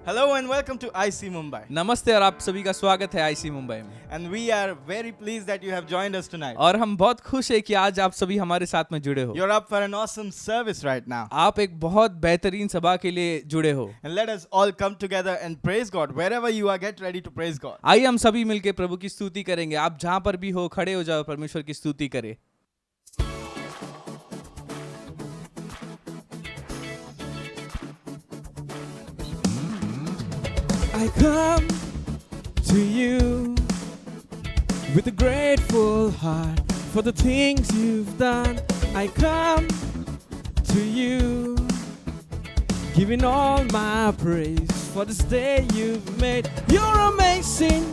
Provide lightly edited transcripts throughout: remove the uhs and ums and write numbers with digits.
Hello and welcome to IC Mumbai. नमस्ते और आप सभी का स्वागत है आईसी मुंबई में। And we are very pleased that you have joined us tonight. और हम बहुत खुश है कि आज आप सभी हमारे साथ में जुड़े हो। You're up for an awesome service right now. आप एक बहुत बेहतरीन सभा के लिए जुड़े हो। And let us all come together and praise God. Wherever you are, get ready to praise God. आइए हम सभी मिलके प्रभु की स्तुति करेंगे। आप जहाँ पर भी हो खड़े हो जाओ, परमेश्वर की स्तुति करें। I come to you with a grateful heart for the things you've done. I come to you giving all my praise for this day you've made. You're amazing,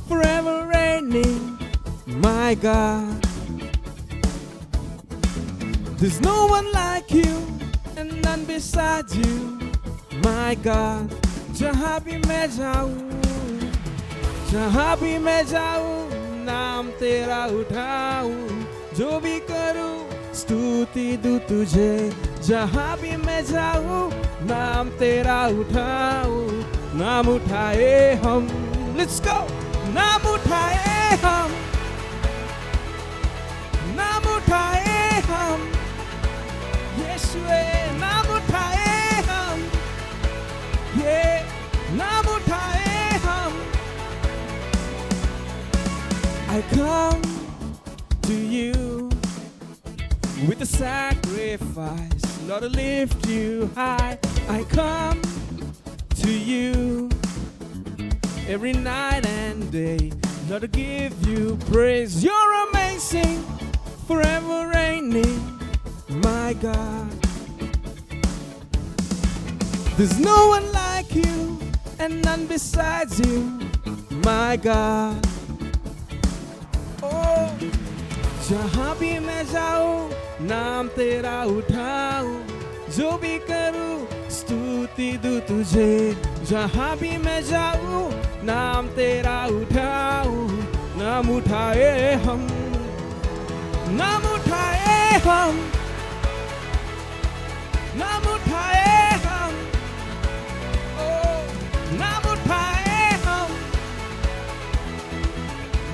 forever reigning, my God. There's no one like you and none beside you, my God. जहाँ भी मैं जाऊँ नाम तेरा उठाऊं, जो भी करूँ स्तुति दूं तुझे। जहाँ भी मैं जाऊँ नाम तेरा उठाऊं, नाम उठाए हम, let's go, नाम उठाए हम, नाम उठाए हम, यीशुए नाम उठाए हम, ये नाम उठाए हम। I come to you with a sacrifice, Lord, to lift you high. I come to you every night and day, Lord, to give you praise. You're amazing, forever reigning, my God. There's no one like you and none besides you, my God. Oh, जहाँ भी मैं जाऊँ नाम तेरा उठाऊं, जो भी करूँ स्तुति दूं तुझे। जहाँ भी मैं जाऊँ नाम तेरा उठाऊं, नाम उठाए हम, नाम उठाए हम, नाम उठाए हम, ओ नाम उठाए हम,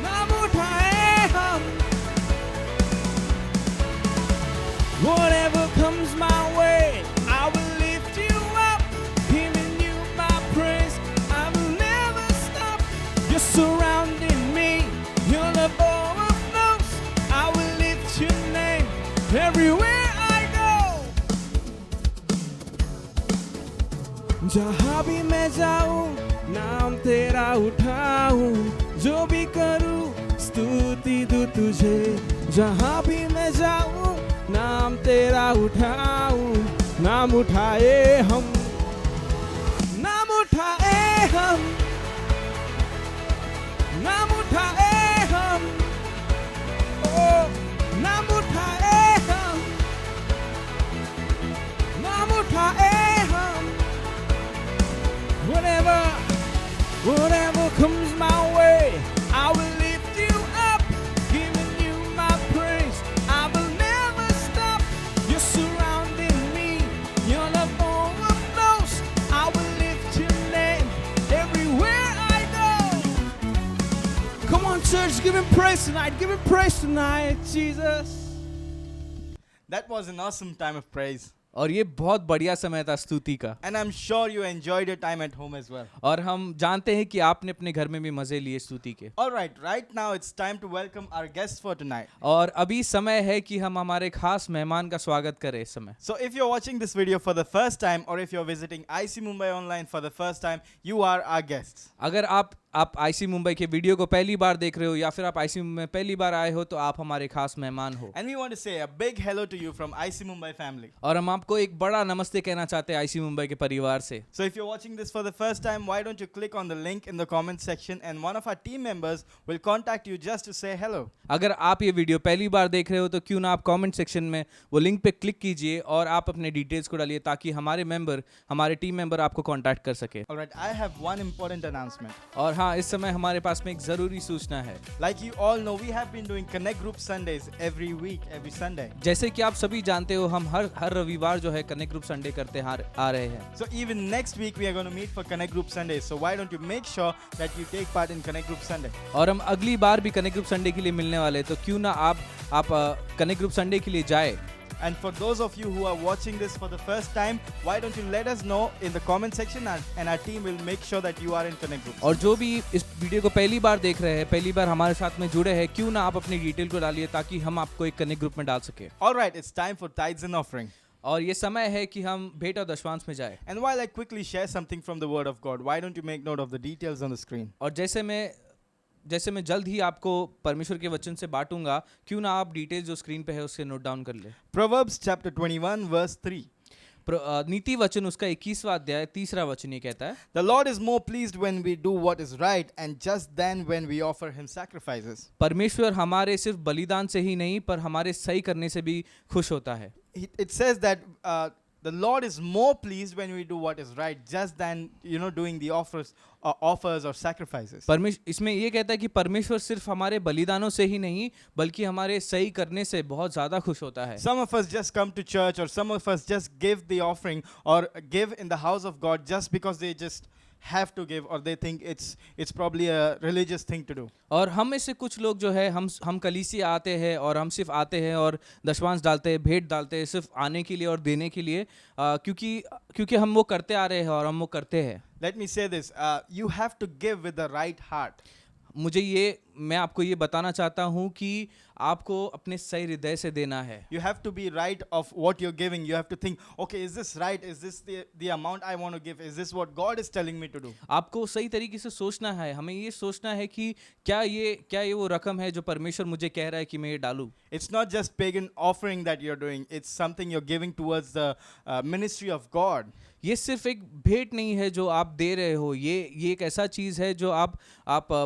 नाम उठाए हम। Whatever comes my way, I will lift you up, giving you my praise. I will never stop. You're surrounding me, your love overflows. I will lift your name everywhere I go. जहाँ भी मैं जाऊँ नाम तेरा उठाऊं, जो भी करूँ स्तुति दूं तुझे। जहाँ भी मैं जाऊँ नाम तेरा उठाऊं, नाम उठाए हम, नाम उठाए हम, नाम उठाए हम, ओ नाम उठाए हम, नाम उठाए हम। Whatever comes my way, I will lift you up, giving you my praise. I will never stop. You're surrounding me, your love overflows. I will lift your name everywhere I go. Come on, church, give him praise tonight. Give him praise tonight, Jesus. That was an awesome time of praise. और ये बहुत बढ़िया समय था स्तुति का। And I'm sure you enjoyed your time at home as well. और हम जानते हैं कि आपने अपने घर में भी मजे लिए स्तुति के। Alright, right now it's time to welcome our guests for tonight. और अभी समय है कि हम हमारे खास मेहमान का स्वागत करें इस समय। So if you're watching this video for the first time or if you're visiting IC Mumbai online for the first time, you are our guests. अगर आप आईसी मुंबई के वीडियो को पहली बार देख रहे हो या फिर आप आईसी मुंबई में पहली बार आए हो तो आप हमारे खास मेहमान हो। And we want to say a big hello to you from IC Mumbai family. और हम आपको एक बड़ा नमस्ते कहना चाहते हैं आईसी मुंबई के परिवार से। So if you're watching this for the first time, why don't you click on the link in the comment section and one of our team members will contact you just to say hello. अगर आप ये video पहली बार देख रहे हो तो क्यों ना आप कमेंट सेक्शन में वो लिंक पे क्लिक कीजिए और आप अपने डिटेल्स को डालिए ताकि हमारे टीम मेंबर आपको कांटेक्ट कर सके। Alright, I have one important announcement. और हाँ, इस समय हमारे पास में एक ज़रूरी सूचना है। Like you all know, we have been doing Connect Group Sundays every week, every Sunday. जैसे कि आप सभी जानते हो, हम हर रविवार जो है कनेक्ट ग्रुप संडे करते आ रहे हैं। So even next week we are going to meet for Connect Group Sundays. So why don't you make sure that you take part in Connect Group Sunday? और हम अगली बार भी कनेक्ट ग्रुप संडे के लिए मिलने वाले हैं, तो क्यों ना आप कनेक्ट ग्रुप संडे के लिए जाए। And for those of you who are watching this for the first time, why don't you let us know in the comment section, and our team will make sure that you are in Connect Group. और जो भी इस video को पहली बार देख रहे हैं, पहली बार हमारे साथ में जुड़े हैं, क्यों ना आप अपनी डिटेल को डालिए ताकि हम आपको एक कनेक्ट ग्रुप में डाल सके। All right, it's time for tithes and offering. और ये समय है कि हम भेंट और दशमांश में जाए। And while I quickly share something from the Word of God, why don't you make note of the details on the screen? और जैसे मैं जल्द ही आपको परमेश्वर के वचन से बांटूंगा, क्यों ना आप डिटेल जो स्क्रीन पे है उससे नोट डाउन कर ले। Proverbs chapter 21 verse 3. नीति वचन उसका 21वां अध्याय 3रा वचन ये कहता है, The Lord is more pleased when we do what is right, and just then when we offer him sacrifices. परमेश्वर हमारे सिर्फ बलिदान से ही नहीं पर हमारे सही करने से भी खुश होता है। It says that the Lord is more pleased when we do what is right, just than doing the offers or sacrifices. इसमें ये कहता है कि परमेश्वर सिर्फ हमारे बलिदानों से ही नहीं बल्कि हमारे सही करने से बहुत ज़्यादा खुश होता है। Some of us just come to church, or some of us just give the offering or give in the house of God just because they just have to give, or they think it's probably a religious thing to do. और हम में से कुछ लोग जो है हम कलीसिया आते हैं और हम सिर्फ आते हैं और दशमांश डालते हैं, भेंट डालते हैं सिर्फ आने के लिए और देने के लिए, क्योंकि हम वो करते आ रहे हैं और हम वो करते हैं। Let me say this, you have to give with the right heart. मैं आपको ये बताना चाहता हूँ कि आपको अपने सही हृदय से देना है। You have to be right of what you're giving. You have to think, okay, is this right? Is this the amount I want to give? Is this what God is telling me to do? आपको सही तरीके से सोचना है। हमें ये सोचना है कि क्या ये वो रकम है जो परमेश्वर मुझे कह रहा है कि मैं ये डालूं। It's not just pagan offering that you're doing. It's something you're giving towards the ministry of God. ये सिर्फ एक भेंट नहीं है जो आप दे रहे हो, ये एक ऐसा चीज है जो आप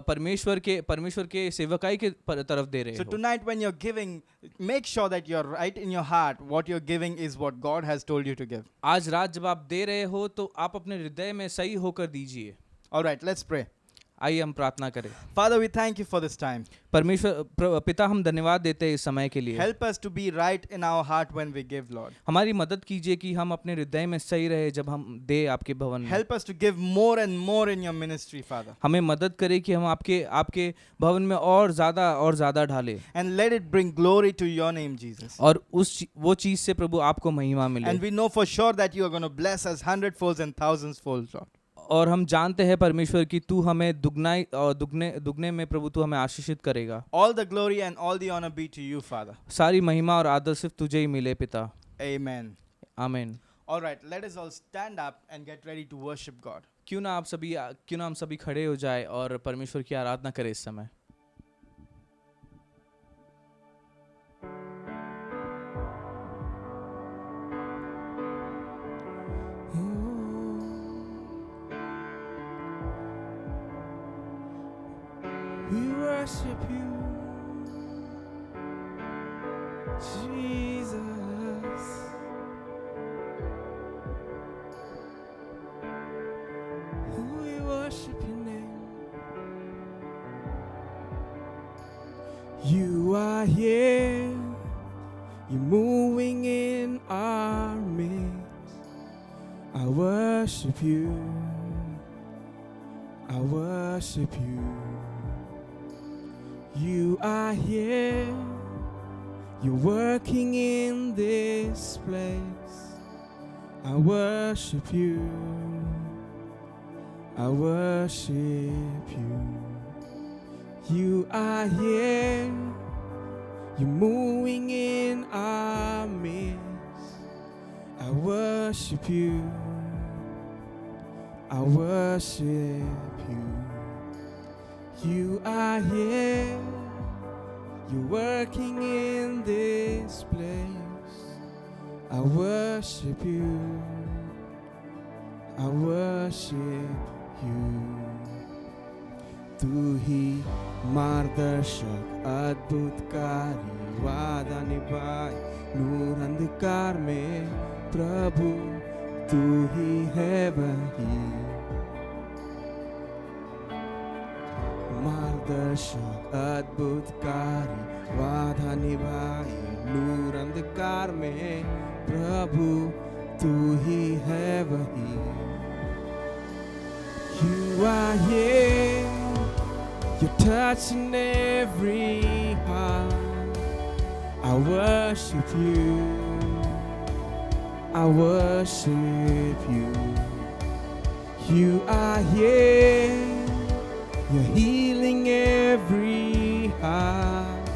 परमेश्वर के सेवकाई के तरफ दे रहे हो। So tonight when you're giving, make sure that you're right in your heart. What you're giving is what God has told you to give. आज रात जब आप दे रहे हो तो आप अपने हृदय में सही होकर दीजिए। All right, let's pray. आइए हम प्रार्थना करें। Father, we thank you for this time. परमेश्वर पिता, हम धन्यवाद देते हैं इस समय के लिए। Help us to be right in our heart when we give, Lord. हमारी मदद कीजिए कि हम अपने हृदय में सही रहे जब हम दे आपके भवन में। Help us to give more and more in your ministry, Father. हमें मदद करे कि हम आपके भवन में और ज़्यादा ढाले। And let it bring glory to your name, Jesus. और वो चीज से प्रभु आपको महिमा मिले। And we know for sure that you are going to bless us hundredfolds and thousandfolds, Lord. और हम जानते हैं परमेश्वर कि तू हमें दुगने में प्रभु तू हमें आशीषित करेगा। All the glory and all the honor be to you, Father. सारी महिमा और आदर सिर्फ तुझे ही मिले पिता। Amen. आमीन। All right, let us all stand up and get ready to worship God. क्यों ना हम सभी खड़े हो जाए और परमेश्वर की आराधना करें इस समय। We worship you, Jesus. We worship your name. You are here, you're moving in our midst. I worship you, I worship you. You are here, you're working in this place. I worship you, I worship you. You are here, you're moving in our midst. I worship you, I worship you. You are here, you're working in this place. I worship you, I worship you. तू ही मार्गदर्शक अद्भुतकारी वादा निभाए नूर अंधकार में प्रभु तू ही है वही मार्गदर्शक अद्भुतकारी वादा निभाए नूर अंधकार में प्रभु तू ही है वही You are here, you're touching every heart. I worship you, I worship you. You are here, you're healing every heart.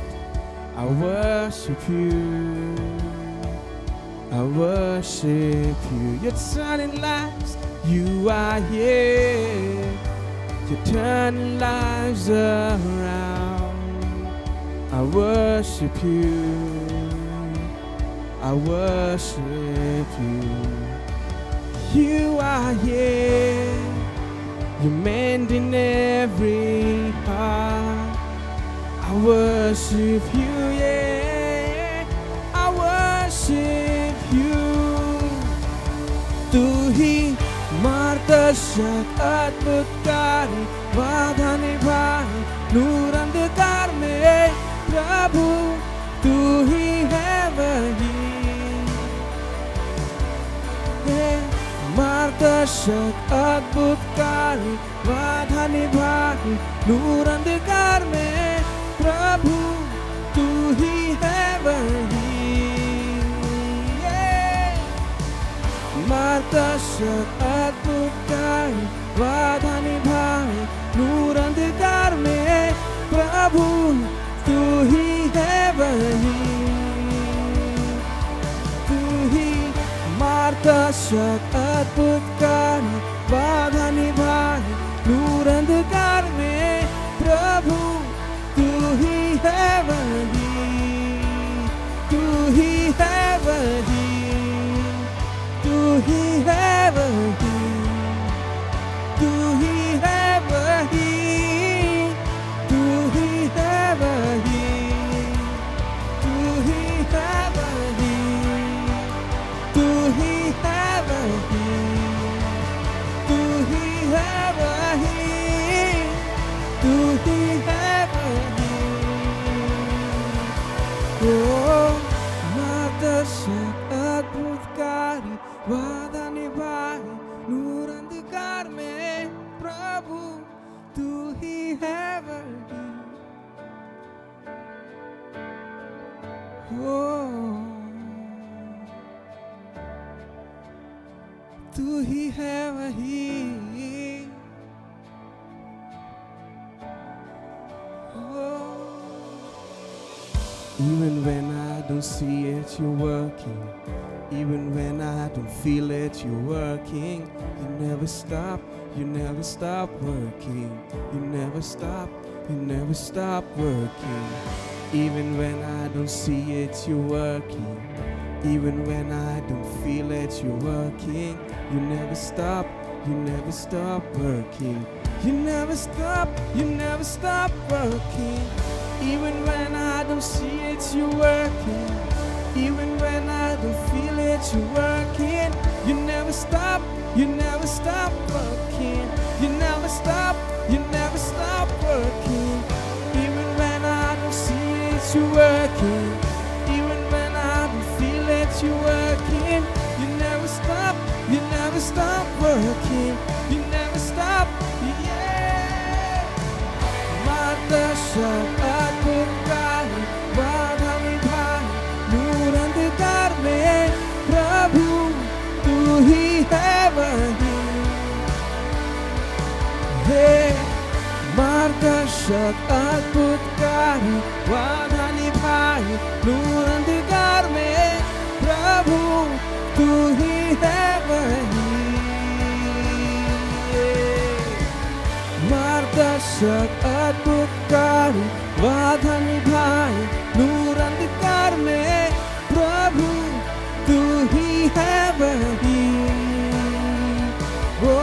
I worship you, I worship you. You're turning lives, you are here, you're turning lives around. I worship you, I worship you. You are here, you're mending every heart. I worship you, yeah, I worship you. तू ही मार्गदर्शक अद्भुतकारी वादा निभाए नूर अंधकार में प्रभु तू ही है वही मार्गदर्शक अद्भुतकारी वादा निभाए नूर अंधकार में प्रभु तू ही है वही मार्गदर्शक अद्भुतकारी वादा निभाए नूर अंधकार में प्रभु तू ही है वही तू ही मार्गदर्शक अद्भुतकारी वादा निभाए नूर अंधकार में प्रभु तू ही है वही तू ही है वही तू ही है वही तू ही है वही तू ही है वही तू ही है वही तू ही है वही तू ही है वही तू ही है वही ओ मार्गदर्शक अद्भुतकारी वादा निभाए नूर अंधकार में प्रभु तू ही है वही ओ तू ही है वही Even when I don't see it, you're working. Even when I don't feel it, you're working. You never stop, you never stop working. You never stop, you never stop working. Even when I don't see it, you're working. Even when I don't feel it, you're working. You never stop, you never stop working. You never stop, you never stop working. Even when I don't see it, you're working. Even when I don't feel it, you're working. You never stop, you never stop working. You never stop, you never stop working. Even when I don't see it, you're working. Even when I don't feel it, you're working. You never stop, you never stop working. You never stop, yeah. मार्गदर्शक अद्भुतकारी वादा निभाए नूर अंधकार में प्रभु तू ही है वही हे मार्गदर्शक अद्भुतकारी वादा निभाए नूर अंधकार में प्रभु तू ही है वही मार्गदर्शक अद्भुतकारी वादा निभाए नूर अंधकार में प्रभु तू ही है वही ओ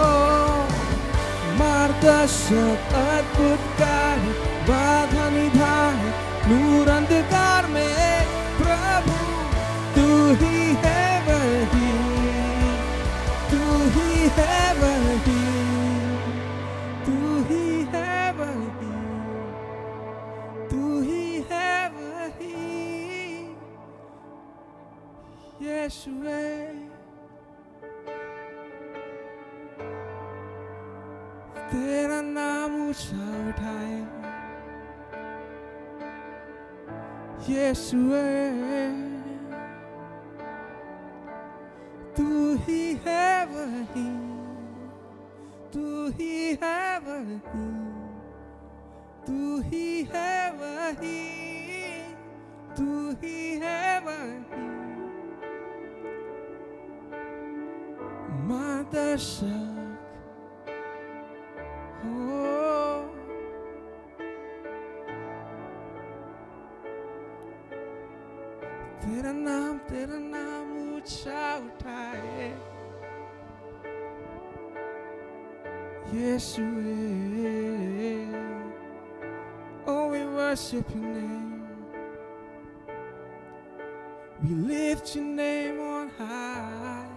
मार्गदर्शक अद्भुतकारी वादा निभाए नूर अंधकार में प्रभु तू ही है वही तू ही है वही तू ही है वही तेरा नाम ऊंचा उठाए यीशुए तू ही है वही तू ही है वही तू ही है वही तू ही है वही मार्गदर्शक हो तेरा नाम ऊंचा उठाए यीशुए oh we worship your name we lift your name on high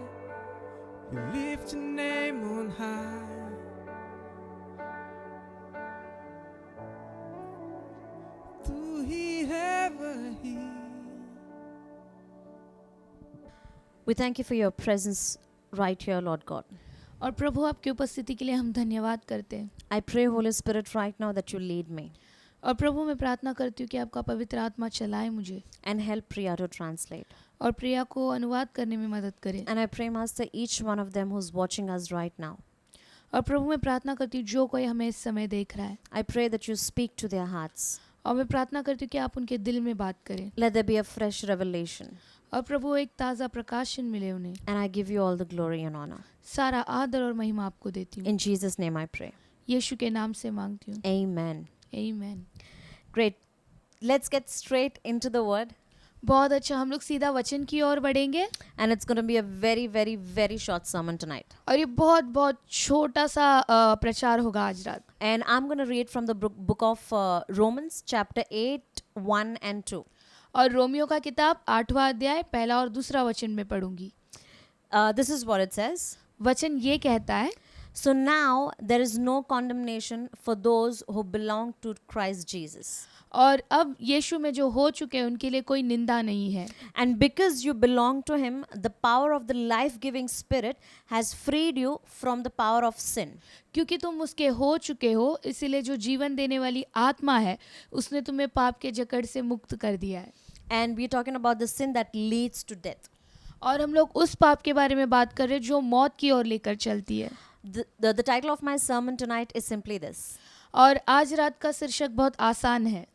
we lift your name on high तू ही है वही We thank you for your presence right here, Lord God. और प्रभु आपकी उपस्थिति के लिए हम धन्यवाद करते हैं I pray, Holy Spirit, right now that you lead me और प्रभु मैं प्रार्थना करती हूँ कि आपका पवित्र आत्मा चलाए मुझे and help Priya to translate. और प्रिया को अनुवाद करने में मदद करे And I pray, Master, each one of them who's watching us right now, और प्रभु मैं प्रार्थना करती हूँ जो कोई हमें इस समय देख रहा है I pray that you speak to their hearts. और मैं प्रार्थना करती हूँ कि आप उनके दिल में बात करें Let there be a fresh revelation. और प्रभु एक ताज़ा प्रकाशन मिले उन्हें And I give you all the glory and honor. सारा आदर और महिमा आपको देती हूँ In Jesus' name I pray. यीशु के नाम से मांगती हूँ Amen. आमीन। Great. Let's get straight into the word. बहुत अच्छा, हम लोग सीधा वचन की ओर बढ़ेंगे And it's going to be a very, very, very short sermon tonight. और ये बहुत बहुत छोटा सा प्रचार होगा आज रात। And I'm going to read from the book of Romans, chapter 8, 1 and 2. और रोमियो का किताब 8वां अध्याय पहला और दूसरा वचन में पढ़ूंगी। This is what it says. वचन ये कहता है, So now there is no condemnation for those who belong to Christ Jesus. और अब यीशु में जो हो चुके हैं उनके लिए कोई निंदा नहीं है। And because you belong to him, the power of the life-giving spirit has freed you from the power of sin. क्योंकि तुम उसके हो चुके हो, इसीलिए जो जीवन देने वाली आत्मा है उसने तुम्हें पाप के जकड़ से मुक्त कर दिया है। And we're talking about the sin that leads to death. और हम लोग उस पाप के बारे में बात कर रहे हैं जो मौत की ओर लेकर चलती है। The title of my sermon tonight is simply this. और आज रात का शीर्षक बहुत आसान है,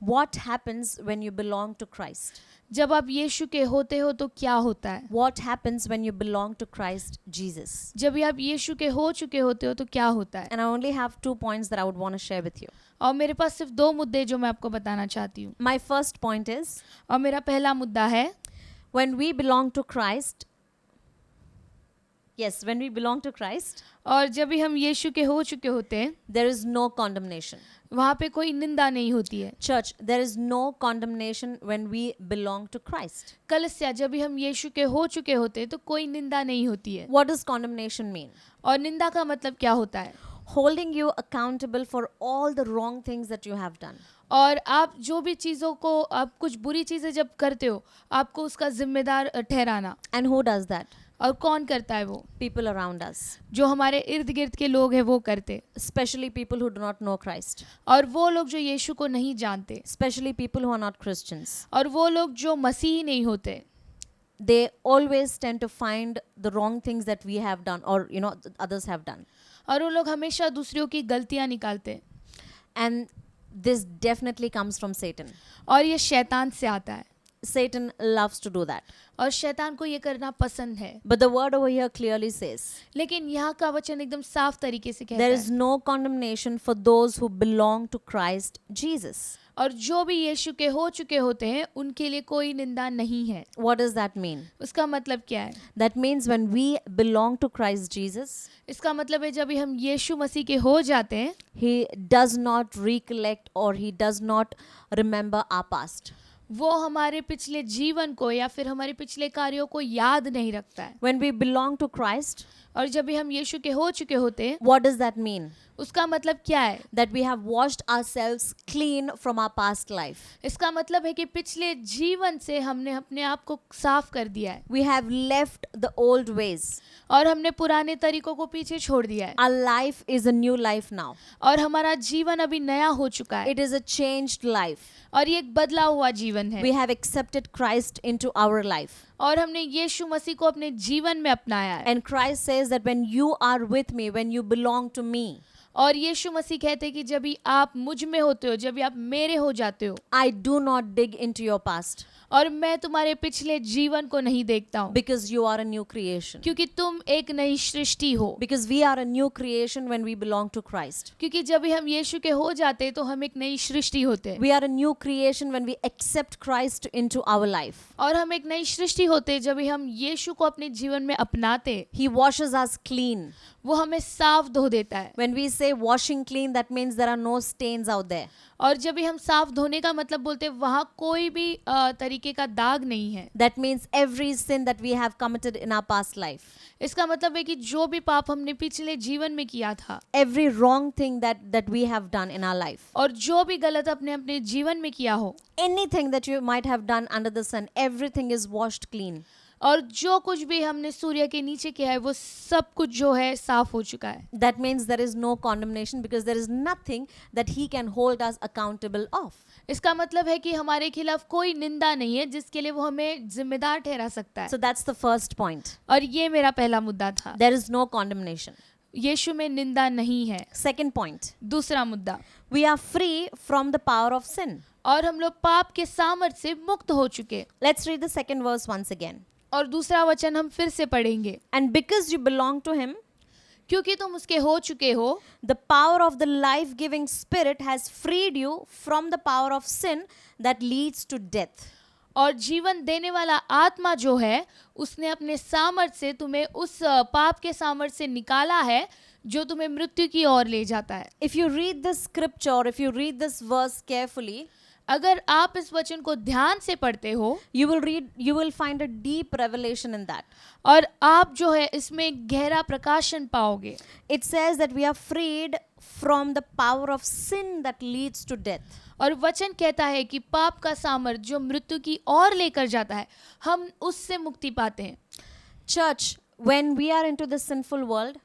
What happens when you belong to Christ? जब आप यीशु के होते हो तो क्या होता है। What happens when you belong to Christ Jesus? जब आप यीशु के हो चुके होते हो तो क्या होता है। And I only have 2 points that I would want to share with you. और मेरे पास सिर्फ 2 मुद्दे जो मैं आपको बताना चाहती हूँ। My first point is, और मेरा पहला मुद्दा है, when we belong to Christ, when we belong to Christ, और जब भी हम यीशु के हो चुके होते हैं there is no condemnation. वहाँ पे कोई निंदा नहीं होती है। Church, there is no condemnation when we belong to Christ. कलीसिया, जब भी हम यीशु के हो चुके होते हैं तो कोई निंदा नहीं होती है। What does condemnation mean? और निंदा का मतलब क्या होता है? Holding you accountable for all the wrong things that you have done. और आप जो भी चीज़ों को, आप कुछ बुरी चीज़ें जब करते हो आपको उसका जिम्मेदार ठहराना। And who does that? और कौन करता है वो? People around us. जो हमारे इर्द गिर्द के लोग हैं वो करते, Especially people who do not know Christ. और वो लोग जो यीशु को नहीं जानते, Especially people who are not Christians. और वो लोग जो मसीही नहीं होते, They always tend to find the wrong things that we have done or others have done. और वो लोग हमेशा दूसरों की गलतियाँ निकालते। And this definitely comes from Satan. और ये शैतान से आता है। Satan loves to do that. और शैतान को ये करना पसंद है। But the word over here clearly says, लेकिन यहाँ का वचन एकदम साफ तरीके से कहता there है, is no condemnation for those who belong to Christ Jesus. और जो भी यीशु के हो चुके होते हैं उनके लिए कोई निंदा नहीं है। What does that mean? उसका मतलब क्या है? That means when we belong to Christ Jesus, इसका मतलब है जब भी हम यीशु मसीह के हो जाते हैं, he does not recollect or he does not remember our past. वो हमारे पिछले जीवन को या फिर हमारे पिछले कार्यों को याद नहीं रखता है। When we belong to Christ, और जब भी हम यीशु के हो चुके होते हैं, what does that mean? उसका मतलब क्या है? That we have washed ourselves clean from our past life. इसका मतलब है कि पिछले जीवन से हमने अपने आप को साफ कर दिया है We have left the old ways. और हमने पुराने तरीकों को पीछे छोड़ दिया है Our life is a new life now. और हमारा जीवन अभी नया हो चुका है It is a changed life. और ये एक बदला हुआ जीवन है We have accepted Christ into our life. और हमने यीशु मसीह को अपने जीवन में अपनाया है And Christ says that when you are with me, when you belong to me, और यीशु मसीह कहते हैं कि जब भी आप मुझ में होते हो, जब भी आप मेरे हो जाते हो, I do not dig into your past और मैं तुम्हारे पिछले जीवन को नहीं देखता हूँ because you are a new creation. क्योंकि तुम एक नई सृष्टि हो। Because we are a new creation when we belong to Christ. क्योंकि जब भी हम यीशु के हो जाते हैं तो हम एक नई सृष्टि होते हैं We are a new creation when we accept Christ into our life. और हम एक नई सृष्टि होते हैं जब भी हम यीशु को अपने जीवन में अपनाते हैं। He washes us clean. वो हमें साफ धो देता है When we say washing clean, that means there are no stains out there. और जब भी हम साफ धोने का मतलब बोलते हैं वहाँ कोई भी तरीके का दाग नहीं है। That means every sin that we have committed in our past life, इसका मतलब है कि जो भी पाप हमने पिछले जीवन में किया था every wrong thing that we have done in our life, और जो भी गलत अपने अपने जीवन में किया हो anything that you might have done under the sun, everything is washed clean. और जो कुछ भी हमने सूर्य के नीचे किया है वो सब कुछ जो है साफ हो चुका है। That means there is no condemnation because there is nothing that he can hold us accountable of. इसका मतलब है कि हमारे खिलाफ कोई निंदा नहीं है जिसके लिए वो हमें जिम्मेदार ठहरा सकता है। So that's the first point. और ये मेरा पहला मुद्दा था, There is no condemnation. यीशु में निंदा नहीं है। Second point, दूसरा मुद्दा, we are free from the power of sin. और हम लोग पाप के सामर्थ्य से मुक्त हो चुके। Let's read the second verse once again. और दूसरा वचन हम फिर से पढ़ेंगे, And because you belong to him, क्योंकि तुम उसके हो चुके हो, the power of the life-giving spirit has freed you from the power of sin that leads to death. और जीवन देने वाला आत्मा जो है उसने अपने सामर्थ्य से तुम्हें उस पाप के सामर्थ्य से निकाला है जो तुम्हें मृत्यु की ओर ले जाता है। If you read this scripture, or if you read this verse carefully, अगर आप इस वचन को ध्यान से पढ़ते हो you will find a deep revelation in that. और आप जो है इसमें गहरा प्रकाशन पाओगे। It says that we are freed from the power of sin that leads to death. और वचन कहता है कि पाप का सामर्थ्य जो मृत्यु की ओर लेकर जाता है हम उससे मुक्ति पाते हैं। Church, when we are into this sinful world,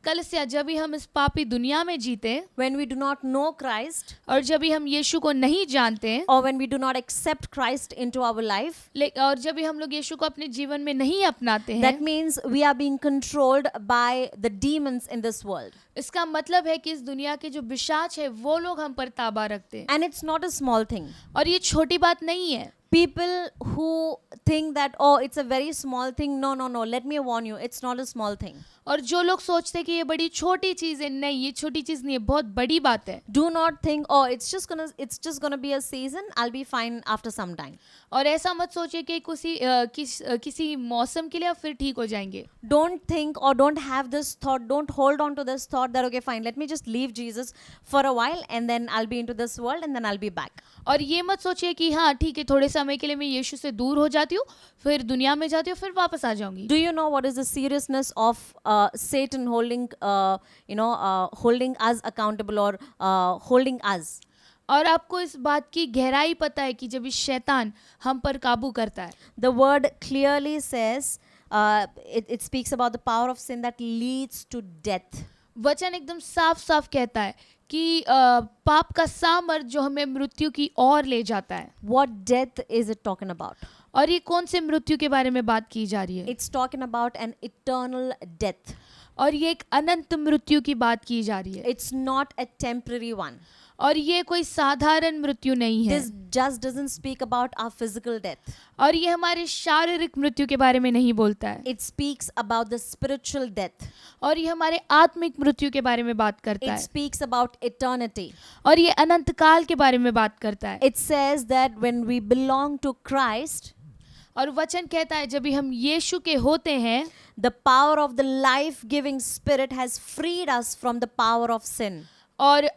कलीसिया, जब भी हम इस पापी दुनिया में जीते हैं when we do not know Christ, और जब भी हम यीशु को नहीं जानते हैं or when we do not accept Christ into our life, और जब भी हम लोग यीशु को अपने जीवन में नहीं अपनाते हैं, that means we are being controlled by the demons in this world. इसका मतलब है कि इस दुनिया के जो पिशाच है वो लोग हम पर ताबा रखते हैं। And it's not a small thing. और ये छोटी बात नहीं है। People who think that, oh, it's a very small thing. No, let me warn you, it's not a small thing. और जो लोग सोचते हैं कि ये बड़ी छोटी चीज है, नहीं, ये छोटी चीज नहीं है, बहुत बड़ी बात है। Do not think, oh, it's just gonna be a season, I'll be fine after some time. और ऐसा मत सोचिए कि किसी मौसम के लिए आप फिर ठीक हो जाएंगे। Don't think or don't have this thought, don't hold on to this thought that, okay, fine, let me just leave Jesus for a while and then I'll be into this world and then I'll be back. और ये मत सोचिए कि हाँ ठीक है, थोड़े समय के लिए मैं यीशु से दूर हो जाती हूँ, फिर दुनिया में जाती हूँ, फिर वापस आ जाऊंगी। Do you know what is the seriousness of Satan holding us accountable or holding us? और आपको इस बात की गहराई पता है कि जब इस शैतान हम पर काबू करता है, The word clearly says, it speaks about the power of sin that leads to death. वचन एकदम साफ साफ कहता है कि पाप का सामर्थ्य जो हमें मृत्यु की ओर ले जाता है। What death is it talking about? और ये कौन से मृत्यु के बारे में बात की जा रही है? It's talking about an eternal death. और ये एक अनंत मृत्यु की बात की जा रही है। It's not a temporary one. और ये कोई साधारण मृत्यु नहीं है। This just doesn't speak about our physical death. और ये हमारे शारीरिक मृत्यु के बारे में नहीं बोलता है। It speaks about the spiritual death. और ये हमारे आत्मिक मृत्यु के बारे में बात करता It है। speaks about eternity. और ये अनंत काल के बारे में बात करता है। It says that when we belong to Christ, और वचन कहता है जब भी हम यीशु के होते हैं, the power of the life-giving spirit has freed us from the power of sin. और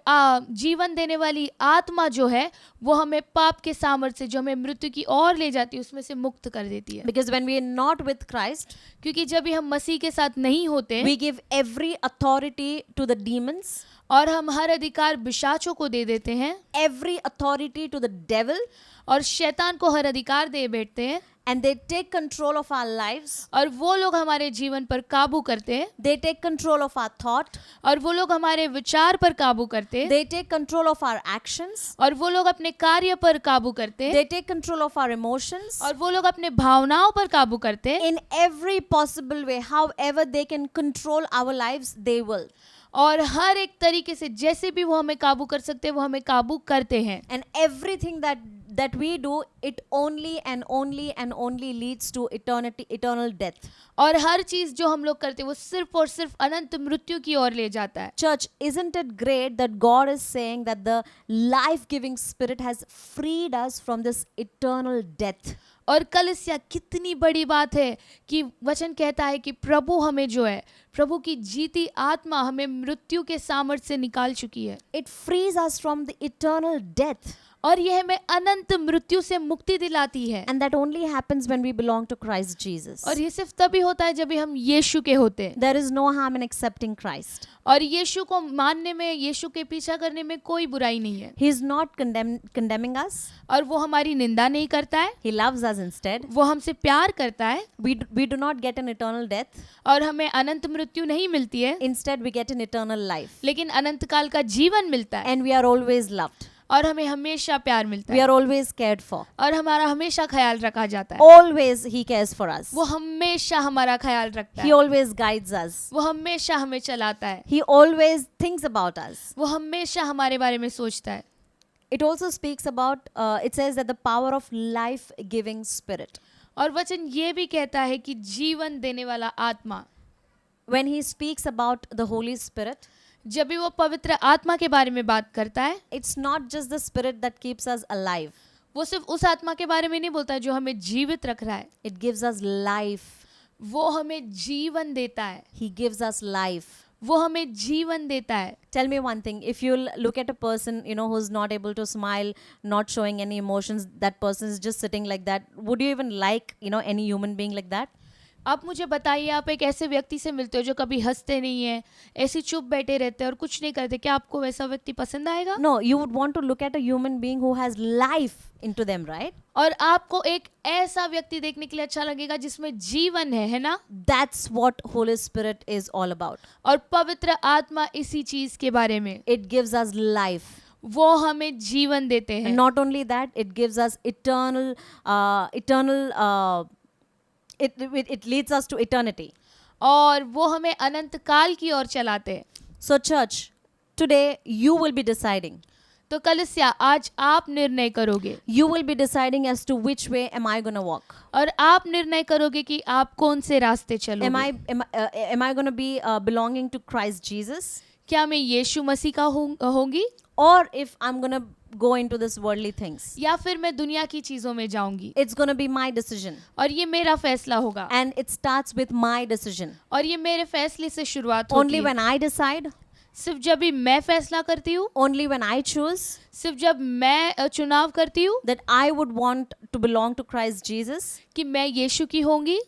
जीवन देने वाली आत्मा जो है वो हमें पाप के सामर्थ्य से जो हमें मृत्यु की ओर ले जाती है उसमें से मुक्त कर देती है। Because when we are not with Christ, क्योंकि जब भी हम मसीह के साथ नहीं होते we give every authority to the demons, और हम हर अधिकार पिशाचों को दे देते हैं, every authority to the devil, और शैतान को हर अधिकार दे बैठते हैं, and they take control of our lives. और वो लोग हमारे जीवन पर काबू करते हैं, They take control of our thought. और वो लोग हमारे विचार पर काबू करते हैं, They take control of our actions. और वो लोग अपने कार्य पर काबू करते हैं, They take control of our emotions. और वो लोग अपने भावनाओं पर काबू करते हैं, In every possible way, however they can control our lives, they will. और हर एक तरीके से जैसे भी वो हमें काबू कर सकते हैं वो हमें काबू करते हैं। And everything that we do, it only and only and only leads to eternal death. और हर चीज जो हम लोग करते हैं वो सिर्फ और सिर्फ अनंत मृत्यु की ओर ले जाता है। Church, isn't it great that God is saying that the life-giving Spirit has freed us from this eternal death? और कलीसिया कितनी बड़ी बात है कि वचन कहता है कि प्रभु हमें जो है, प्रभु की जीती आत्मा हमें मृत्यु के सामर्थ्य से निकाल चुकी है, It frees us from the eternal death. और यह हमें अनंत मृत्यु से मुक्ति दिलाती है। And that only happens when we belong to Christ Jesus. और ये सिर्फ तभी होता है जब भी हम यीशु के होते हैं। There is no harm in accepting Christ. और यीशु को मानने में, यीशु के पीछा करने में कोई बुराई नहीं है। He is not condemning us. और वो हमारी निंदा नहीं करता है, He loves us instead. वो हमसे प्यार करता है, We do not get an eternal death. और हमें अनंत मृत्यु नहीं मिलती है, Instead, we get an eternal life. लेकिन अनंत काल का जीवन मिलता है, And we are always loved. और हमें हमेशा प्यार मिलता We है, are always cared for. और हमारा हमेशा ख्याल रखा जाता है। Always He cares for us. वो हमेशा हमारा ख्याल रखता He है, always guides us. वो हमेशा हमें चलाता है, He always thinks about us. वो हमेशा हमारे बारे में सोचता है। It also speaks about, it says that the power of life-giving Spirit. और वचन ये भी कहता है कि जीवन देने वाला आत्मा, When He speaks about the Holy Spirit, जब भी वो पवित्र आत्मा के बारे में बात करता है, it's not just the Spirit that keeps us alive. वो सिर्फ उस आत्मा के बारे में नहीं बोलता है जो हमें जीवित रख रहा है, It gives us life. वो हमें जीवन देता है, He gives us life. वो हमें जीवन देता है। Tell me one thing, if you'll look at a person, who's not able to smile, not showing any emotions, that person is just sitting like that, would you even like, any human being like that? आप मुझे बताइए, आप एक ऐसे व्यक्ति से मिलते हो जो कभी हंसते नहीं है, ऐसे चुप बैठे रहते हैं और कुछ नहीं करते, क्या आपको वैसा व्यक्ति पसंद आएगा? No, you would want to look at a human being who has life into them, right? और आपको एक ऐसा व्यक्ति देखने के लिए अच्छा लगेगा जिसमें जीवन है ना? That's what Holy Spirit is all about. और पवित्र आत्मा इसी चीज के बारे में, It gives us life. वो हमें जीवन देते हैं। And not only that, it gives us it leads us to eternity. और वो हमें अनंत काल की ओर चलाते हैं। So church, today you will be deciding. तो कलीसिया, आज आप निर्णय करोगे, You will be deciding as to which way am I going to walk. और आप निर्णय करोगे कि आप कौन से रास्ते Am चलोगे। am I going to be belonging to Christ Jesus? क्या मैं यीशु मसीह का होंगी, Or if I'm going to go into this worldly things? या फिर मैं दुनिया की चीजों में जाऊंगी? It's going to be my decision. और ये मेरा फैसला होगा, And it starts with my decision. और ये मेरे फैसले से शुरुआत होती Only है। when I decide, सिर्फ जब भी मैं फैसला करती हूँ, only when I choose सिर्फ जब मैं चुनाव करती हूँ that I would want to belong to Christ Jesus, कि मैं यीशु की होंगी,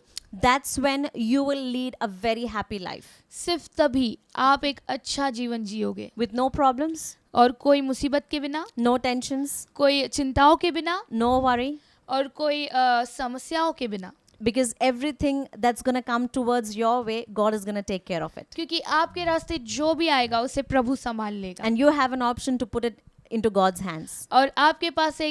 that's when you will lead a very happy life. सिर्फ तभी आप एक अच्छा जीवन जियोगे, With no problems, और कोई मुसीबत के बिना, no tensions, कोई चिंताओं के बिना, no worry. और कोई समस्याओं के बिना, Because everything that's going to come towards your way, God is going to take care of it. क्योंकि आपके रास्ते जो भी आएगा उसे प्रभु संभाल लेगा। And you have an option to put it into God's hands. और आपके पास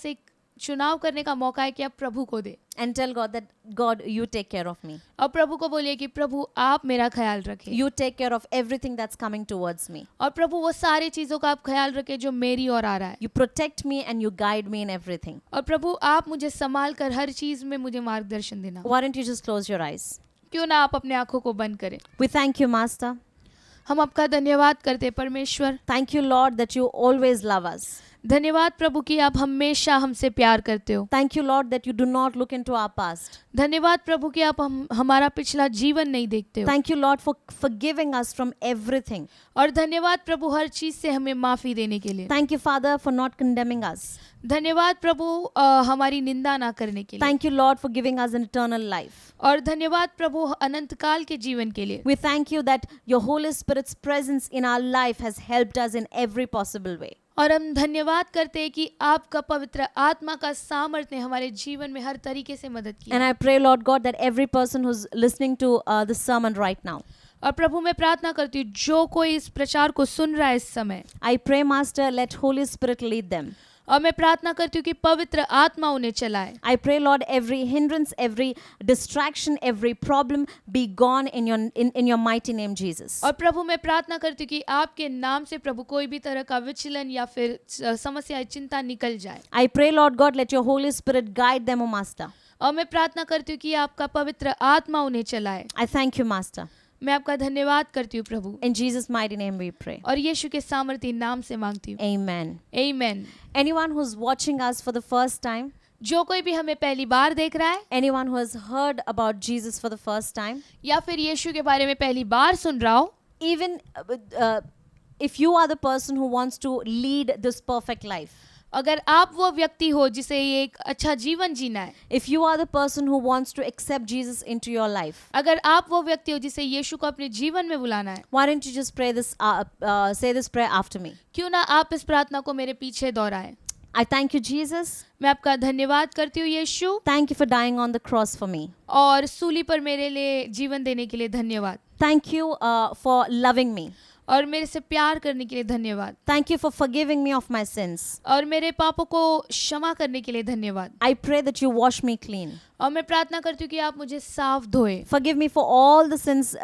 एक चुनाव करने का मौका है कि आप प्रभु को दे, And tell God that, God, you take care of me. और प्रभु को बोलिए कि प्रभु आप मेरा ख्याल रखें, You take care of everything that's coming towards me. और प्रभु वो सारी चीज़ों का आप ख्याल रखें जो मेरी ओर आ रहा है, You protect me and you guide me in everything. और प्रभु आप मुझे संभाल कर हर चीज़ में मुझे मार्गदर्शन देना। Why don't you just close your eyes? क्यों ना आप अपने आंखों को बंद करें। We thank you, Master. हम आपका धन्यवाद करते हैं परमेश्वर। Thank you, Lord, that you always love us. धन्यवाद प्रभु कि आप हमेशा हमसे प्यार करते हो। Thank you, Lord, that you do not look into our past. धन्यवाद प्रभु कि आप हमारा पिछला जीवन नहीं देखते हो। Thank you, Lord, for forgiving us from everything. और धन्यवाद प्रभु हर चीज से हमें माफी देने के लिए। Thank you, Father, for not condemning us. धन्यवाद प्रभु हमारी निंदा ना करने के लिए। Thank you, Lord, for giving us an eternal life. और धन्यवाद प्रभु अनंत काल के जीवन के लिए। We thank you that your Holy Spirit's presence in our life has helped us in every possible way. और हम धन्यवाद करते हैं कि आपका पवित्र आत्मा का सामर्थ्य ने हमारे जीवन में हर तरीके से मदद की। And I pray, Lord God, that every person who's listening to this sermon right now, और प्रभु मैं प्रार्थना करती हूँ जो कोई इस प्रचार को सुन रहा है इस समय, I pray, Master, let Holy Spirit lead them. और मैं प्रार्थना करती हूँ कि पवित्र आत्मा उन्हें चलाए। I pray, Lord, every hindrance, every distraction, every problem be gone in your mighty name, Jesus. और प्रभु मैं प्रार्थना करती हूँ कि आपके नाम से प्रभु कोई भी तरह का विचलन या फिर समस्या चिंता निकल जाए। I pray, Lord God, let your Holy Spirit guide them, O Master. और मैं प्रार्थना करती हूँ कि आपका पवित्र आत्मा उन्हें चलाए। I thank you, Master. मैं आपका धन्यवाद करती हूँ प्रभु, In Jesus' mighty name we pray. और यीशु के सामर्थ्य नाम से मांगती हूँ, Amen. आमीन। Anyone who's watching us for the first time, जो कोई भी हमें पहली बार देख रहा है anyone who has heard about Jesus for the first time, या फिर यीशु के बारे में पहली बार सुन रहा हो, even if you are the person who wants to lead this perfect life, अगर आप वो व्यक्ति हो जिसे ये एक अच्छा जीवन जीना है, if you are the person who wants to accept Jesus into your life, अगर आप वो व्यक्ति हो जिसे यीशु को अपने जीवन में बुलाना है, why don't you just pray this, say this prayer after me? क्यों ना आप इस प्रार्थना को मेरे पीछे दोहराएं। I thank you, Jesus. मैं आपका धन्यवाद करती हूँ यीशु, Thank you for dying on the cross for me. और सूली पर मेरे लिए जीवन देने के लिए धन्यवाद, Thank you for loving me. और मेरे से प्यार करने के लिए धन्यवाद, Thank you for forgiving me of my sins. और मेरे पापों को क्षमा करने के लिए धन्यवाद। I pray that you wash me clean. और मैं प्रार्थना करती हूँ कि आप मुझे साफ धोए, Forgive me for all the sins,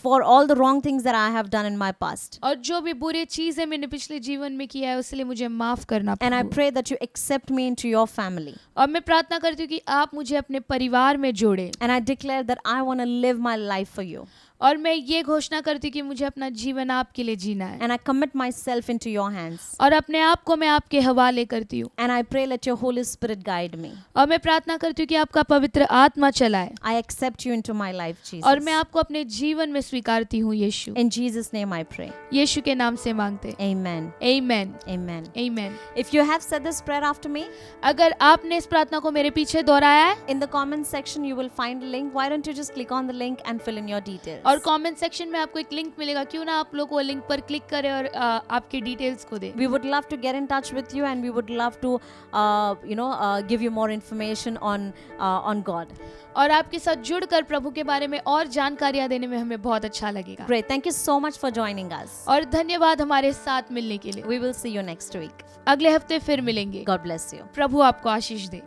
for all the wrong things that I have done in my past. और जो भी बुरी चीजें मैंने पिछले जीवन में किया है उसके लिए मुझे माफ करना And I Prabhu. pray that you accept me into your family. और मैं प्रार्थना करती हूँ कि आप मुझे अपने परिवार में जोड़े, And I declare that I want to live my life for you. और मैं ये घोषणा करती हूँ कि मुझे अपना जीवन आपके लिए जीना है, And I commit myself into your hands. और अपने आप को मैं आपके हवाले करती हूँ। And I pray let your Holy Spirit guide me. और मैं प्रार्थना करती हूँ कि आपका पवित्र आत्मा चलाए, I accept you into my life, Jesus. और मैं आपको अपने जीवन में स्वीकारती हूँ यीशु। In Jesus' name I pray. यीशु के नाम से मांगते, Amen. आमीन, Amen. आमीन। If you have said this prayer after me, अगर आपने इस प्रार्थना को मेरे पीछे दोहराया है, in the comment section you will find a link. Why don't you just click on the link and fill in your details? और कमेंट सेक्शन में आपको एक लिंक मिलेगा, क्यों ना आप लोग वो लिंक पर क्लिक करें और आपके डिटेल्स को दें। We would love to get in touch with you, and we would love to, give you more information on God. और आपके साथ जुड़कर प्रभु के बारे में और जानकारियां देने में हमें बहुत अच्छा लगेगा। Great. Thank you so much for joining us. और धन्यवाद हमारे साथ मिलने के लिए। We will see you next week. अगले हफ्ते फिर मिलेंगे। God bless you. प्रभु आपको आशीष दे।